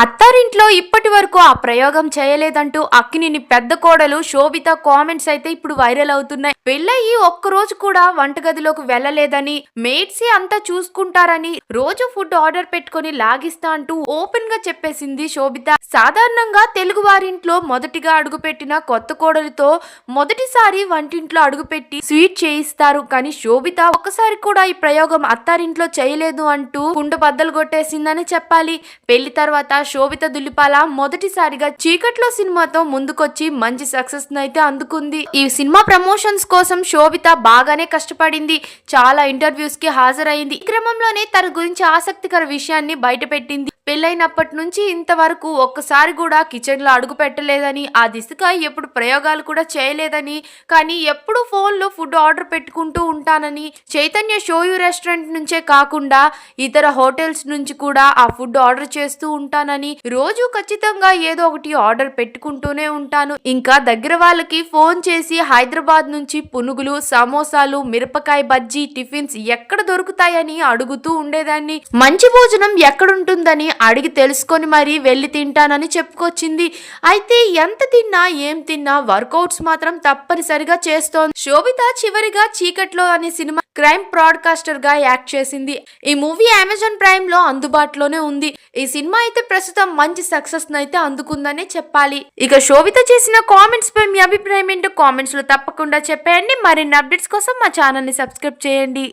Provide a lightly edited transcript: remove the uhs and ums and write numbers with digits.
అత్తారింట్లో ఇప్పటి వరకు ఆ ప్రయోగం చేయలేదంటూ అక్కినేని పెద్ద కోడలు శోభిత కామెంట్స్ అయితే ఇప్పుడు వైరల్ అవుతున్నాయి. పెళ్ళయి ఒక్కరోజు కూడా వంటగదిలోకి వెళ్ళలేదని, మేడ్సే అంతా చూసుకుంటారని, రోజు ఫుడ్ ఆర్డర్ పెట్టుకుని లాగిస్తా అంటూ ఓపెన్ గా చెప్పేసింది శోభిత. సాధారణంగా తెలుగు వారింట్లో మొదటిగా అడుగుపెట్టిన కొత్త కోడలితో మొదటిసారి వంటింట్లో అడుగుపెట్టి స్వీట్ చేయిస్తారు. కానీ శోభిత ఒక్కసారి కూడా ఈ ప్రయోగం అత్తారింట్లో చేయలేదు అంటూ కుండ బద్దలు కొట్టేసిందని చెప్పాలి. పెళ్లి తర్వాత శోభిత దుల్లిపాల మొదటిసారిగా చీకట్లో సినిమాతో ముందుకొచ్చి మంచి సక్సెస్ అయితే అందుకుంది. ఈ సినిమా ప్రమోషన్స్ కోసం శోభిత బాగానే కష్టపడింది. చాలా ఇంటర్వ్యూస్ కి హాజరైంది. ఈ క్రమంలోనే తన గురించి ఆసక్తికర విషయాన్ని బయటపెట్టింది. పెళ్ళైనప్పటి నుంచి ఇంతవరకు ఒక్కసారి కూడా కిచెన్ లో అడుగు పెట్టలేదని, ఆ దిశగా ఎప్పుడు ప్రయోగాలు కూడా చేయలేదని, కానీ ఎప్పుడు ఫోన్ లో ఫుడ్ ఆర్డర్ పెట్టుకుంటూ ఉంటానని, చైతన్య షోయు రెస్టారెంట్ నుంచే కాకుండా ఇతర హోటల్స్ నుంచి కూడా ఆ ఫుడ్ ఆర్డర్ చేస్తూ ఉంటానని, రోజు ఖచ్చితంగా ఏదో ఒకటి ఆర్డర్ పెట్టుకుంటూనే ఉంటాను. ఇంకా దగ్గర వాళ్ళకి ఫోన్ చేసి హైదరాబాద్ నుంచి పునుగులు, సమోసాలు, మిరపకాయ బజ్జీ, టిఫిన్స్ ఎక్కడ దొరుకుతాయని అడుగుతూ ఉండేదాన్ని. మంచి భోజనం ఎక్కడుంటుందని అడిగి తెలుసుకొని మరీ వెళ్లి తింటానని చెప్పుకొచ్చింది. అయితే ఎంత తిన్నా ఏం తిన్నా వర్కౌట్స్ మాత్రం తప్పనిసరిగా చేస్తోంది. శోభిత చివరిగా చీకట్లో అనే సినిమా క్రైమ్ బ్రాడ్కాస్టర్ గా యాక్ట్ చేసింది. ఈ మూవీ అమెజాన్ ప్రైమ్ లో అందుబాటులోనే ఉంది. ఈ సినిమా అయితే ప్రస్తుతం మంచి సక్సెస్ అయితే అందుకుందనే చెప్పాలి. ఇక శోభిత చేసిన కామెంట్స్ పై మీ అభిప్రాయం ఏంటో కామెంట్స్ లో తప్పకుండా చెప్పేయండి. మరిన్ని అప్డేట్స్ కోసం మా ఛానల్ ని సబ్స్క్రైబ్ చేయండి.